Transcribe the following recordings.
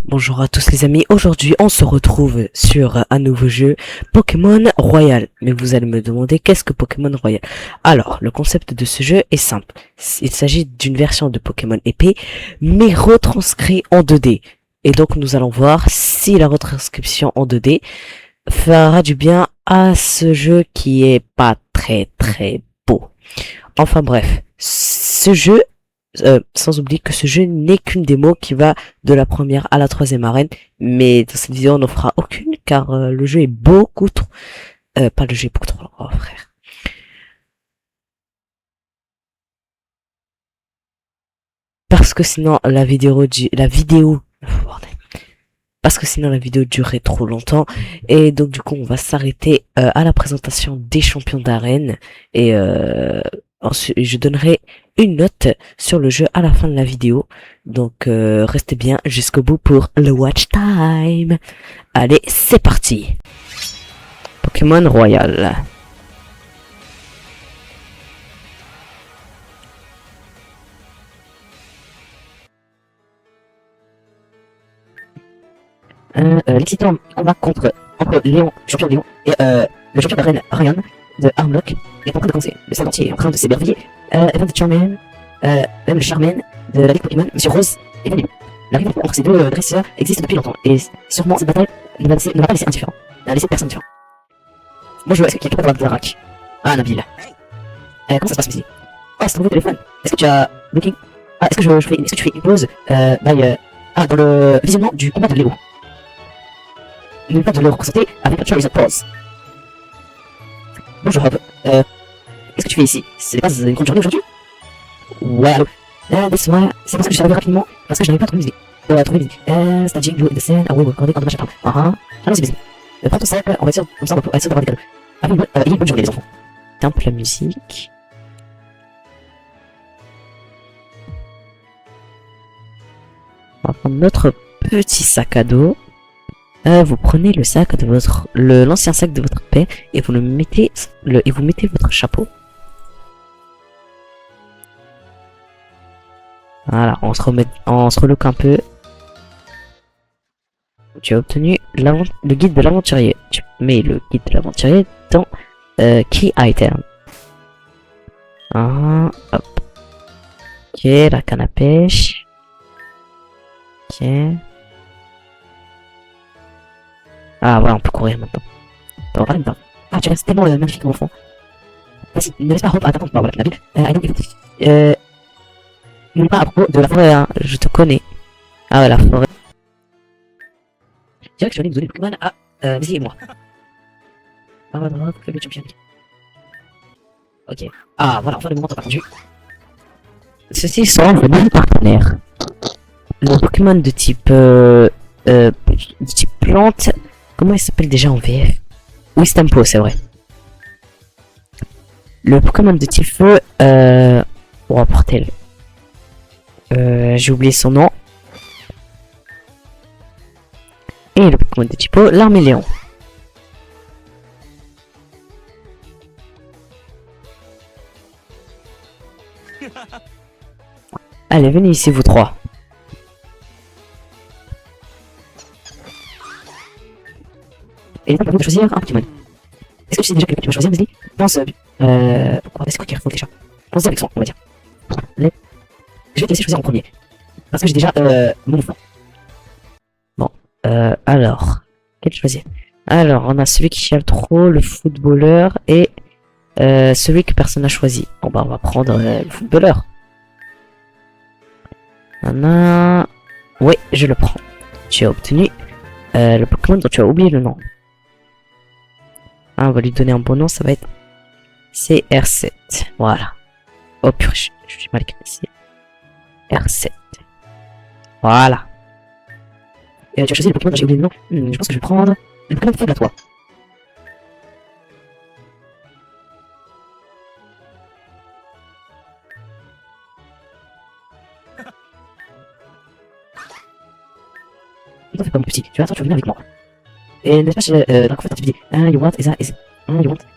Bonjour à tous les amis, aujourd'hui on se retrouve sur un nouveau jeu Pokémon Royal. Mais vous allez me demander qu'est-ce que Pokémon Royal? Alors, le concept de ce jeu est simple. Il s'agit d'une version de Pokémon épée, mais retranscrit en 2D. Et donc nous allons voir si la retranscription en 2D fera du bien à ce jeu qui est pas très beau. Enfin bref, ce jeu sans oublier que ce jeu n'est qu'une démo qui va de la première à la troisième arène, mais dans cette vidéo on n'en fera aucune car le jeu est beaucoup trop, pas le jeu est beaucoup trop long, oh, frère. Parce que sinon la vidéo bordel. Parce que sinon la vidéo durerait trop longtemps et donc du coup on va s'arrêter à la présentation des champions d'arène et ensuite je donnerai une note sur le jeu à la fin de la vidéo. Donc restez bien jusqu'au bout pour le watch time. Allez, c'est parti. Pokémon Royal. L'excitant combat entre Léon, champion Léon, et le champion d'arène Ryan de Armlock est en train de commencer. Le savant est en train de s'émerveiller. Evan de Charmaine, même le Charmaine de la Ligue Pokémon, Monsieur Rose et Vanille. La rivalité entre ces deux dresseurs existe depuis longtemps, et sûrement cette bataille ne va pas laisser indifférent. Ne va laisser personne indifférent. Bonjour, est-ce qu'il y a quelqu'un dans la rack? Ah, Nabil. Comment ça se passe ici? Oh, c'est ton nouveau téléphone. Est-ce que tu as Booking? Ah, est-ce que tu fais une pause dans le visionnement du combat de Léo? N'oublie pas de le consulter avec la Charizard Pause. Bonjour Rob, qu'est-ce que tu fais ici? C'est pas une grande journée aujourd'hui? Ouais, allô. Laisse-moi, c'est pour ça que je suis arrivé rapidement, parce que je n'avais pas trouvé musique. Trouver musique. Staging, Blue in the Sun, we will recorder on the machin. Allons-y, bisous. Prends ton sac, on va être sûr d'avoir des cadeaux. Ayez une bonne journée les enfants. Temple la musique. On va prendre notre petit sac à dos. Vous prenez le sac de l'ancien sac de votre père et vous mettez votre chapeau. Voilà, on se relook un peu. Tu as obtenu le guide de l'aventurier. Tu mets le guide de l'aventurier dans Key Item. Hop. Ok, la canne à pêche. Ok. Ah voilà, on peut courir maintenant. T'en parler pas. Ah, tu restes tellement magnifique au fond. Vas-y, ne laisse pas Hope attendre. Voilà, la ville. N'oublie pas à propos de la forêt, hein. Je te connais. Ah ouais, la forêt. Je dirais que je vais aller vous donner le Pokémon à Mizzy et moi. Ah ouais, non, le champion. Ok. Ah voilà, enfin le moment t'as pas attendu. Ceux-ci sont de nouveaux partenaires. Le Pokémon de type plante. Comment il s'appelle déjà en VF? Wistampo, c'est vrai. Le Pokémon de type feu, oh, portel. J'ai oublié son nom. Et le Pokémon de type eau, l'Arméléon. Allez, venez ici, vous trois. Et là, vous choisir un Pokémon. Est-ce que tu sais déjà quel tu vas choisir, Mesli? Pense, pourquoi? C'est quoi qu'il faut déjà? Pense avec soin, on va dire. Allez. Je vais te laisser choisir en premier. Parce que j'ai déjà, mon mouvement. Bon, alors. Quel choisir? Alors, on a celui qui chiale trop, le footballeur, et, celui que personne n'a choisi. Bon, bah, on va prendre, le footballeur. Oui, je le prends. Tu as obtenu, le Pokémon dont tu as oublié le nom. On va lui donner un bon nom, ça va être CR7. Voilà. Oh purée, je suis mal écrit. CR7. Voilà. Et tu as choisi le Pokémon dont j'ai oublié le nom. Je pense que je vais prendre le Pokémon faible à toi. Ne t'en fais pas mon petit, tu vas tu reviens avec moi. Et n'est-ce pas, dans le tu dis, you want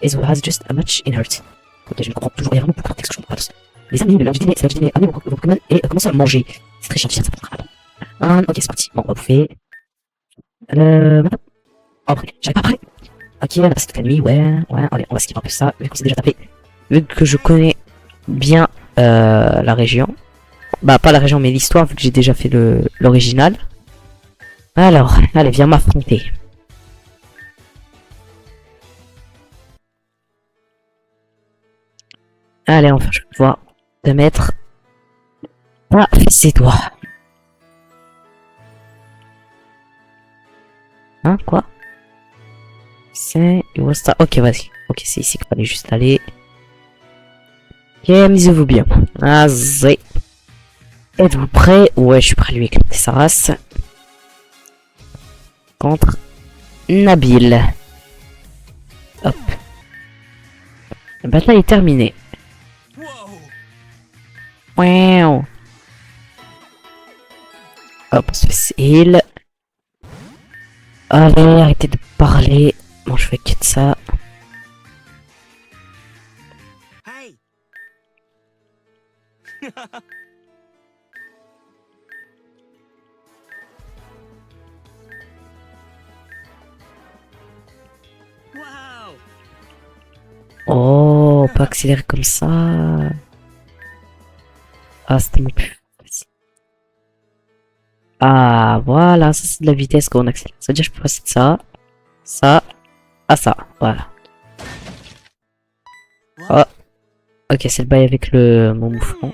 is who has just a match in hurt. Ok, je ne comprends toujours rien, vraiment pourquoi qu'est-ce que je comprends pas tous. Les amis, c'est l'heure du dîner, amenez vos Pokémon et commencez à manger. C'est très chiant, ça prendra pas. Ok, c'est parti. Bon, on va bouffer. Après, j'arrive pas après. Ok, on a passé toute la nuit, ouais, allez, on va skip un peu ça, vu qu'on s'est déjà tapé. Vu que je connais bien la région. Bah, pas la région, mais l'histoire, vu que j'ai déjà fait l'original. Alors, allez, viens m'affronter. Allez, enfin, je vais pouvoir te mettre à ses doigts. Hein, quoi? C'est... Ok, vas-y. Ok, c'est ici qu'il fallait juste aller. Ok, amusez-vous bien. Vas-y. Êtes-vous prêts? Ouais, je suis prêt à lui éclater sa race. Contre Nabil. Hop. La bataille est terminée. Wow. Hop, on se fait heal. Allez, arrêtez de parler. Bon, je vais quitter ça. Oh, pas accélérer comme ça. Ah, c'était tellement plus facile. Ah, voilà, ça c'est de la vitesse quand on accélère. Ça veut dire que je peux passer de ça, à ça. Voilà. Oh, ok, c'est le bail avec mon mouvement.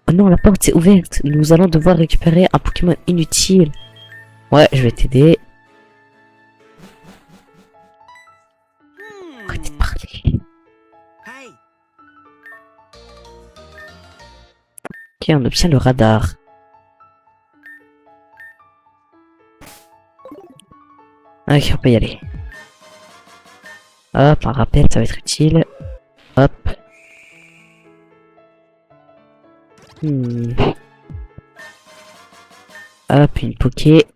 Oh non, la porte s'est ouverte. Nous allons devoir récupérer un Pokémon inutile. Ouais, je vais t'aider. Arrêtez de parler. Ok, on obtient le radar. Ok, on peut y aller. Hop, un rappel, ça va être utile. Hop. Hop, une Poké.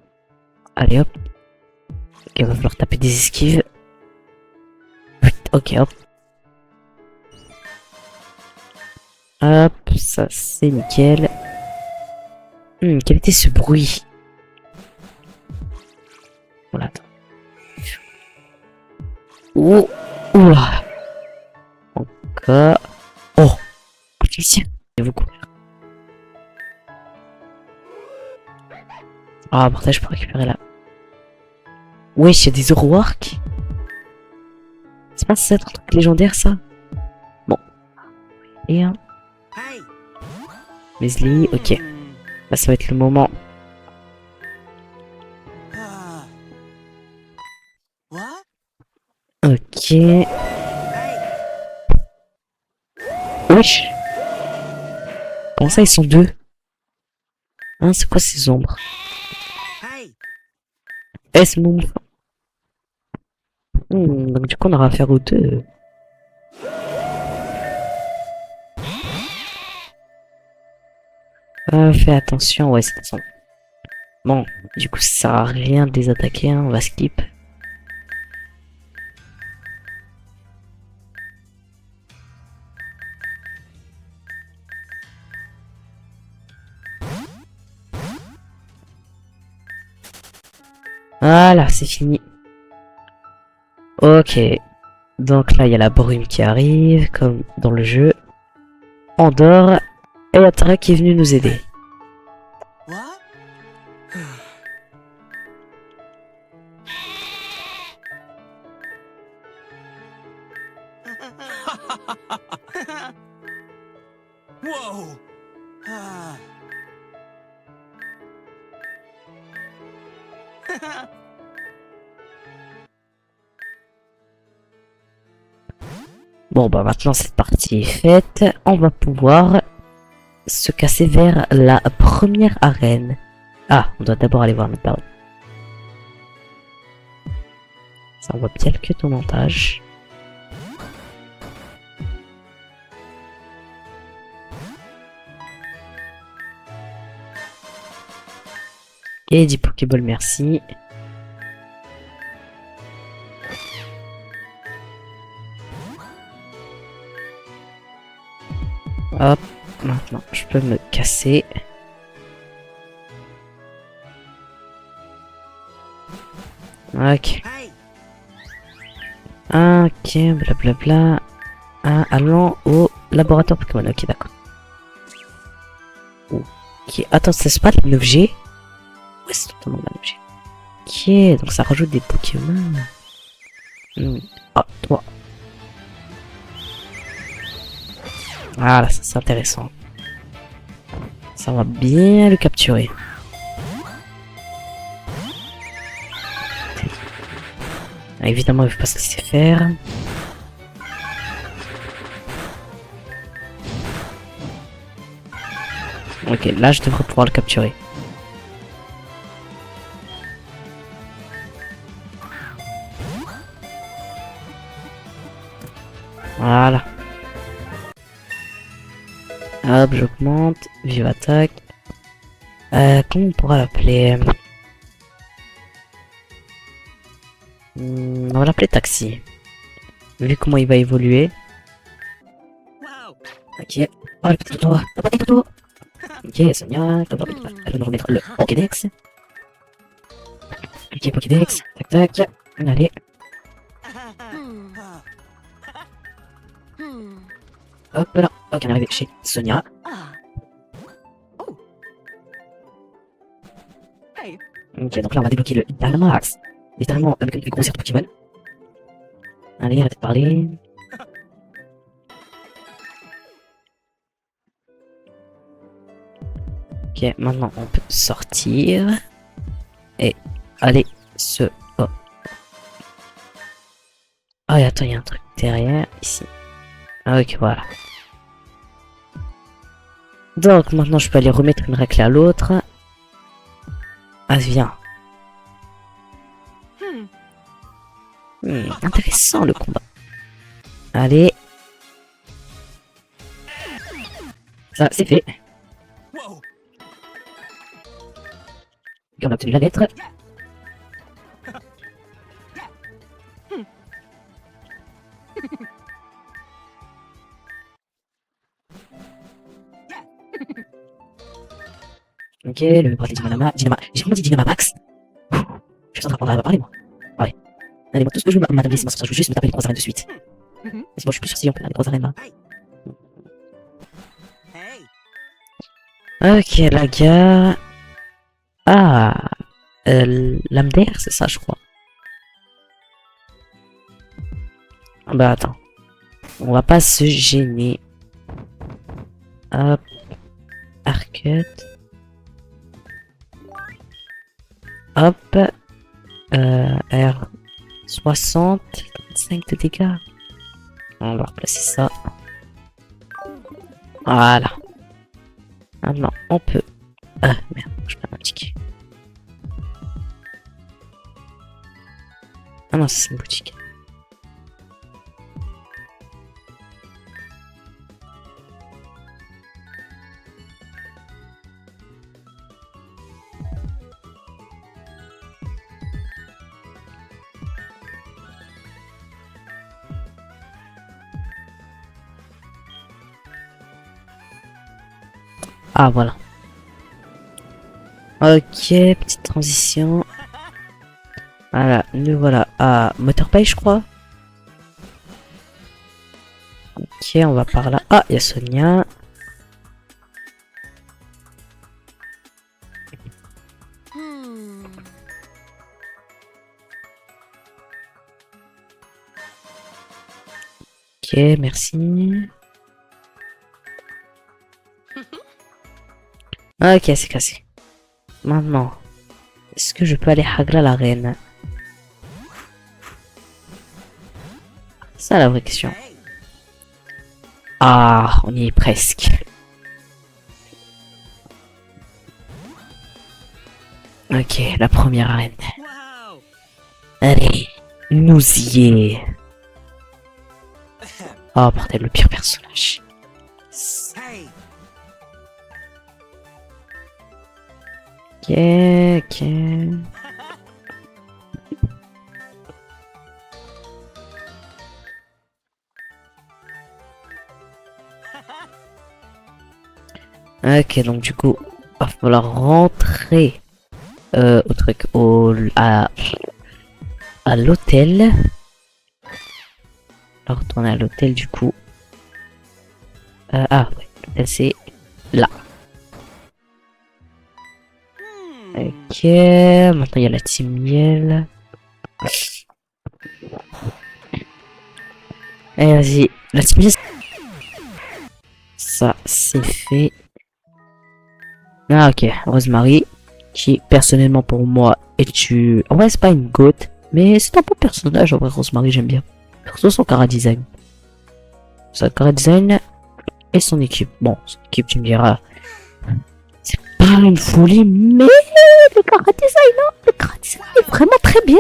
Allez, hop. Ok, il va falloir taper des esquives. Ok, hop. Hop, ça c'est nickel. Quel était ce bruit? Voilà, attends. Oh, oula. Encore. Oh, ici. Je vais vous courir. Ah, bordel, je peux récupérer là. Wesh, il y a des Zoroark. C'est pas ça, un truc légendaire ça? Bon. Et un. Mesli, ok. Là, ça va être le moment. Ok. Wesh. Comment ça, ils sont deux? Hein, c'est quoi ces ombres? Eh, c'est mon... donc du coup, on aura affaire aux deux. Fais attention, ouais, c'est ça. Bon, du coup, ça sert à rien de les attaquer, hein, on va skip. Voilà, c'est fini. Ok. Donc là, il y a la brume qui arrive, comme dans le jeu. On dort. Et il y a Tara qui est venu nous aider. Bon, bah maintenant cette partie est faite. On va pouvoir se casser vers la première arène. Ah, on doit d'abord aller voir notre baron. Ça envoie bien le montage. Et 10 Pokéball, merci. Hop, maintenant je peux me casser. Ok. Ok, blablabla. Ah, allons au laboratoire Pokémon. Ok, d'accord. Ok, attends, c'est pas un objet? Ouais, c'est totalement un objet. Ok, donc ça rajoute des Pokémon. Ah, toi. Voilà, ça c'est intéressant. Ça va bien le capturer. Ah, évidemment, il faut pas se laisser faire. Ok, là je devrais pouvoir le capturer. Voilà. Hop, j'augmente. Vive attaque. Comment on pourra l'appeler? On va l'appeler Taxi. Vu comment il va évoluer. Ok. Oh, le petit toto. Le petit toto. Ok, Sonia. Elle va nous remettre le Pokédex. Ok, Pokédex. Tac, tac. Allez. Hop là. Ok, on est arrivé chez Sonia. Ok, donc là on va débloquer le Dynamax. Littéralement, la mécanique du concert Pokémon. Allez, arrêtez de parler. Ok, maintenant on peut sortir. Et aller se... Oh. Ah, et attends, il y a un truc derrière, ici. Ah, ok, voilà. Donc maintenant je peux aller remettre une raclée à l'autre. Ah, viens. Intéressant le combat. Allez. Ça, c'est fait. Et on a obtenu la lettre. Ok, le bracelet J'ai vraiment dit Dynamax. Je suis en train d'apprendre à parler, moi. Ouais. Allez, moi, tout ce que je veux, madame Lissima, je veux juste me taper les grosses arènes de suite. C'est bon, je suis plus sûr si on peut aller les grosses arènes là. Ok, la gare. Ah. Lame d'air, c'est ça, je crois. Ah bah, attends. On va pas se gêner. Hop. Arcut. Hop. R. 60. 35 de dégâts. On va replacer ça. Voilà. Maintenant, on peut... Ah, merde, je perds ma boutique. Ah non, c'est une boutique. Ah, voilà. Ok, petite transition. Voilà, nous voilà à Motorbay, je crois. Ok, on va par là. Ah, il y a Sonia. Ok, merci. Ok, c'est cassé. Maintenant, est-ce que je peux aller Hagla la reine? C'est ça la vraie question. Ah, on y est presque. Ok, la première arène. Allez, nous y est. Oh bordel, le pire personnage. Ok, ok. Ok, donc du coup, va falloir rentrer au truc, à l'hôtel. On va retourner à l'hôtel du coup. Ah ouais, l'hôtel c'est là. Ok, maintenant il y a la team miel. Allez, vas-y, la team miel. Ça, c'est fait. Ah ok, Rosemary, qui personnellement pour moi est en vrai c'est pas une goat, mais c'est un bon personnage en vrai. Rosemary j'aime bien. Surtout son cara design. Son cara design et son équipe. Bon, son équipe tu me diras, c'est pas une folie, mais le cara design, hein, le cara design est vraiment très bien.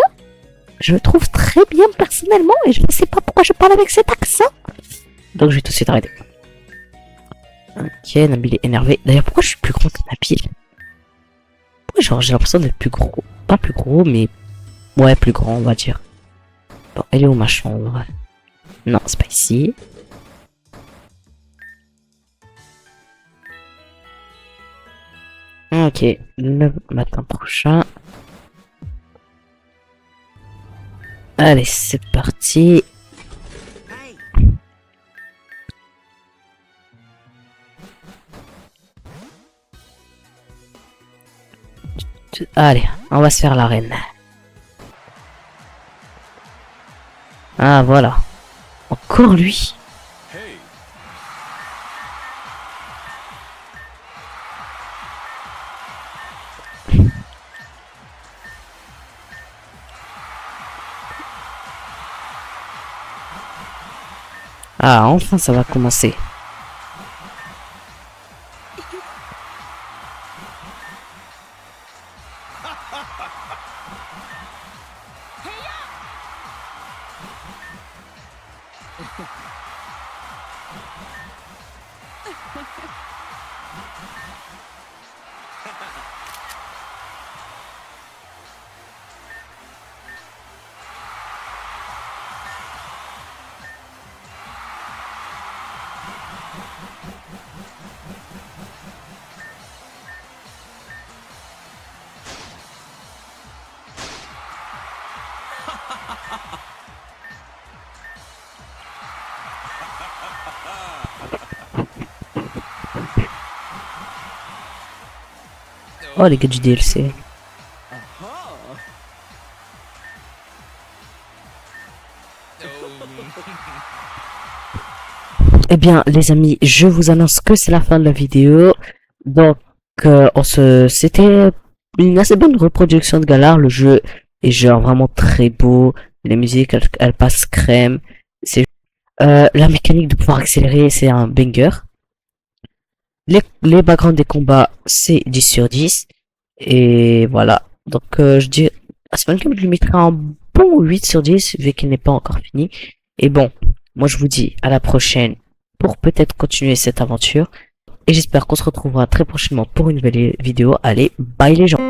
Je le trouve très bien personnellement et je ne sais pas pourquoi je parle avec cet accent. Donc je vais tout de suite arrêter. Ok, Nabil est énervé. D'ailleurs, pourquoi je suis plus gros que Nabil? Ouais, genre, j'ai l'impression d'être plus gros. Pas plus gros, mais... Ouais, plus grand, on va dire. Bon, elle est où ma chambre? Non, c'est pas ici. Ok, le matin prochain. Allez, c'est parti. Allez, on va se faire l'arène. Ah, voilà. Encore lui. Ah, enfin, ça va commencer. Oh, les gars du DLC. Eh bien, les amis, je vous annonce que c'est la fin de la vidéo. Donc, c'était une assez bonne reproduction de Galar. Le jeu est genre vraiment très beau. Les musiques, elles passent crème. C'est la mécanique de pouvoir accélérer, c'est un banger. Les backgrounds des combats, c'est 10 sur 10. Et voilà. Donc, je dis à ce moment-là, je lui mettrai un bon 8 sur 10, vu qu'il n'est pas encore fini. Et bon, moi je vous dis à la prochaine pour peut-être continuer cette aventure. Et j'espère qu'on se retrouvera très prochainement pour une nouvelle vidéo. Allez, bye les gens!